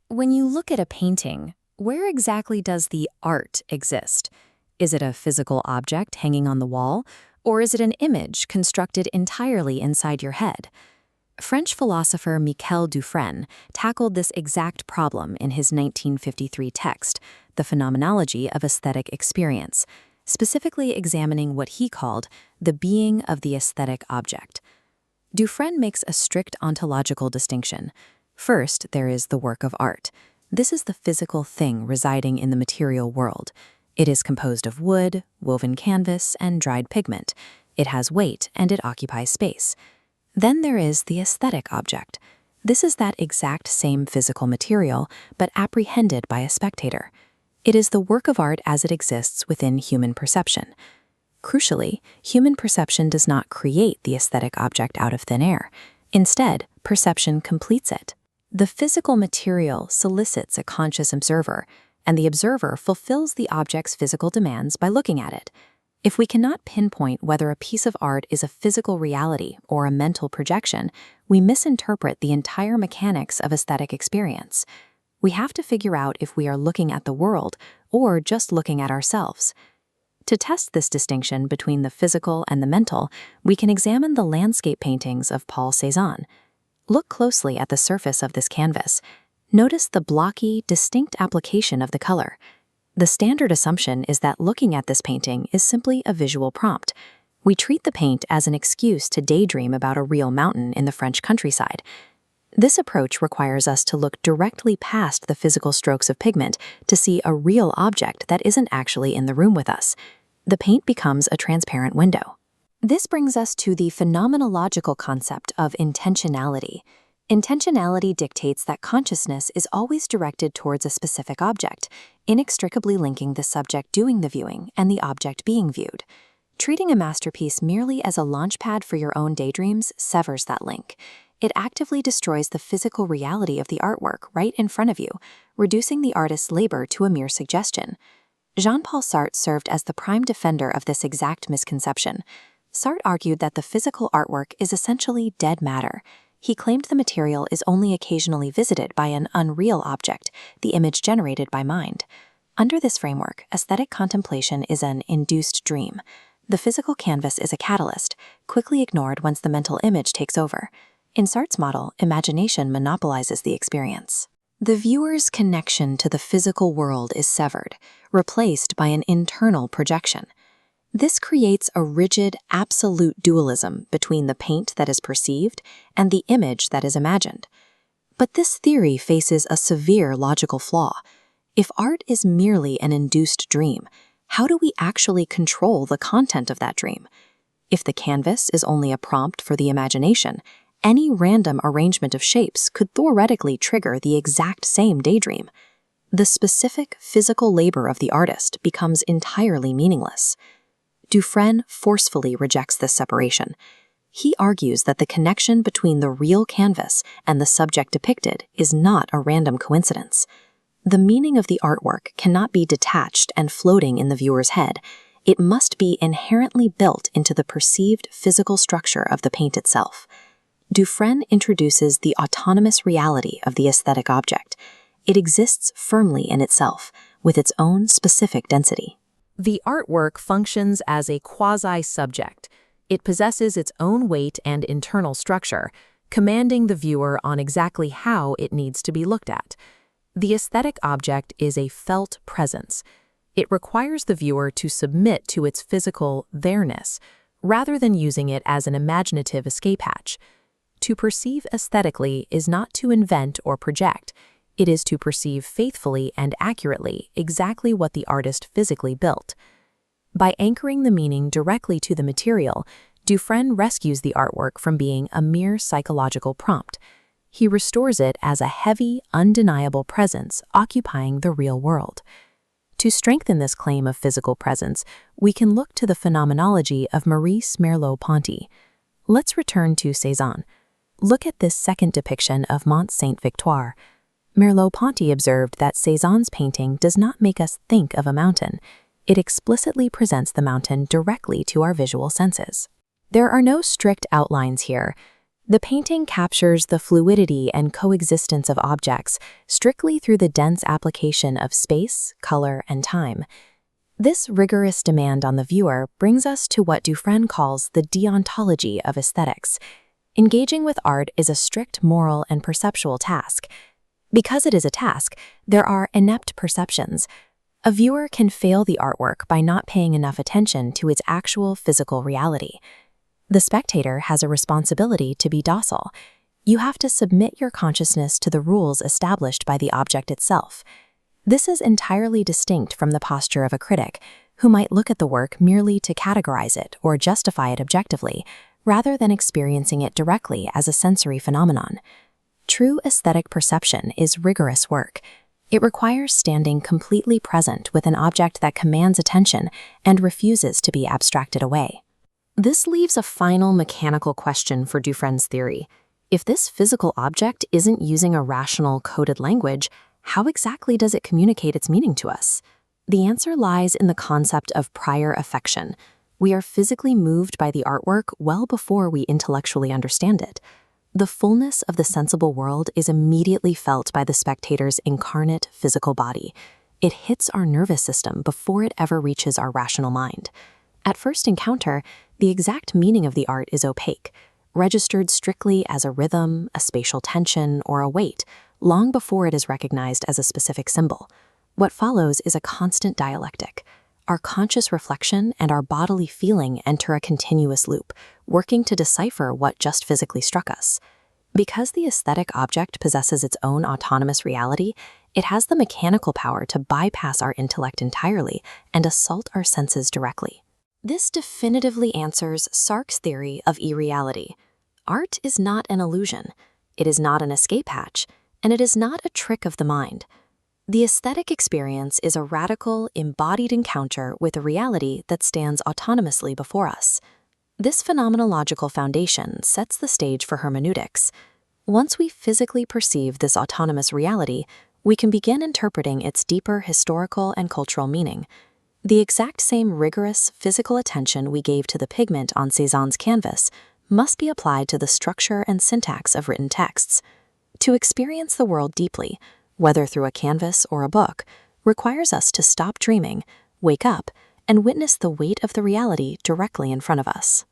When you look at a painting, where exactly does the art exist? Is it a physical object hanging on the wall, or is it an image constructed entirely inside your head? French philosopher Michel Dufrenne tackled this exact problem in his 1953 text, The Phenomenology of Aesthetic Experience, specifically examining what he called the being of the aesthetic object. Dufrenne makes a strict ontological distinction. First, there is the work of art. This is the physical thing residing in the material world. It is composed of wood, woven canvas, and dried pigment. It has weight, and it occupies space. Then there is the aesthetic object. This is that exact same physical material, but apprehended by a spectator. It is the work of art as it exists within human perception. Crucially, human perception does not create the aesthetic object out of thin air. Instead, perception completes it. The physical material solicits a conscious observer, and the observer fulfills the object's physical demands by looking at it. If we cannot pinpoint whether a piece of art is a physical reality or a mental projection, we misinterpret the entire mechanics of aesthetic experience. We have to figure out if we are looking at the world or just looking at ourselves. To test this distinction between the physical and the mental, we can examine the landscape paintings of Paul Cézanne. Look closely at the surface of this canvas. Notice the blocky, distinct application of the color. The standard assumption is that looking at this painting is simply a visual prompt. We treat the paint as an excuse to daydream about a real mountain in the French countryside. This approach requires us to look directly past the physical strokes of pigment to see a real object that isn't actually in the room with us. The paint becomes a transparent window. This brings us to the phenomenological concept of intentionality. Intentionality dictates that consciousness is always directed towards a specific object, inextricably linking the subject doing the viewing and the object being viewed. Treating a masterpiece merely as a launchpad for your own daydreams severs that link. It actively destroys the physical reality of the artwork right in front of you, reducing the artist's labor to a mere suggestion. Jean-Paul Sartre served as the prime defender of this exact misconception. Sartre argued that the physical artwork is essentially dead matter. He claimed the material is only occasionally visited by an unreal object, the image generated by mind. Under this framework, aesthetic contemplation is an induced dream. The physical canvas is a catalyst, quickly ignored once the mental image takes over. In Sartre's model, imagination monopolizes the experience. The viewer's connection to the physical world is severed, replaced by an internal projection. This creates a rigid, absolute dualism between the paint that is perceived and the image that is imagined. But this theory faces a severe logical flaw. If art is merely an induced dream, how do we actually control the content of that dream? If the canvas is only a prompt for the imagination, any random arrangement of shapes could theoretically trigger the exact same daydream. The specific physical labor of the artist becomes entirely meaningless. Dufrenne forcefully rejects this separation. He argues that the connection between the real canvas and the subject depicted is not a random coincidence. The meaning of the artwork cannot be detached and floating in the viewer's head. It must be inherently built into the perceived physical structure of the paint itself. Dufrenne introduces the autonomous reality of the aesthetic object. It exists firmly in itself, with its own specific density. The artwork functions as a quasi-subject. It possesses its own weight and internal structure, commanding the viewer on exactly how it needs to be looked at. The aesthetic object is a felt presence. It requires the viewer to submit to its physical there-ness, rather than using it as an imaginative escape hatch. To perceive aesthetically is not to invent or project. It is to perceive faithfully and accurately exactly what the artist physically built. By anchoring the meaning directly to the material, Dufrenne rescues the artwork from being a mere psychological prompt. He restores it as a heavy, undeniable presence occupying the real world. To strengthen this claim of physical presence, we can look to the phenomenology of Maurice Merleau-Ponty. Let's return to Cézanne. Look at this second depiction of Mont Sainte-Victoire. Merleau-Ponty observed that Cézanne's painting does not make us think of a mountain. It explicitly presents the mountain directly to our visual senses. There are no strict outlines here. The painting captures the fluidity and coexistence of objects strictly through the dense application of space, color, and time. This rigorous demand on the viewer brings us to what Dufrenne calls the deontology of aesthetics. Engaging with art is a strict moral and perceptual task. Because it is a task, there are inept perceptions. A viewer can fail the artwork by not paying enough attention to its actual physical reality. The spectator has a responsibility to be docile. You have to submit your consciousness to the rules established by the object itself. This is entirely distinct from the posture of a critic, who might look at the work merely to categorize it or justify it objectively, rather than experiencing it directly as a sensory phenomenon. True aesthetic perception is rigorous work. It requires standing completely present with an object that commands attention and refuses to be abstracted away. This leaves a final mechanical question for Dufrenne's theory. If this physical object isn't using a rational coded language, how exactly does it communicate its meaning to us? The answer lies in the concept of prior affection. We are physically moved by the artwork well before we intellectually understand it. The fullness of the sensible world is immediately felt by the spectator's incarnate physical body. It hits our nervous system before it ever reaches our rational mind. At first encounter, the exact meaning of the art is opaque, registered strictly as a rhythm, a spatial tension, or a weight, long before it is recognized as a specific symbol. What follows is a constant dialectic. Our conscious reflection and our bodily feeling enter a continuous loop, working to decipher what just physically struck us. Because the aesthetic object possesses its own autonomous reality, it has the mechanical power to bypass our intellect entirely and assault our senses directly. This definitively answers Sartre's theory of irreality. Art is not an illusion, it is not an escape hatch, and it is not a trick of the mind. The aesthetic experience is a radical, embodied encounter with a reality that stands autonomously before us. This phenomenological foundation sets the stage for hermeneutics. Once we physically perceive this autonomous reality, we can begin interpreting its deeper historical and cultural meaning. The exact same rigorous physical attention we gave to the pigment on Cézanne's canvas must be applied to the structure and syntax of written texts. To experience the world deeply, whether through a canvas or a book, requires us to stop dreaming, wake up, and witness the weight of the reality directly in front of us.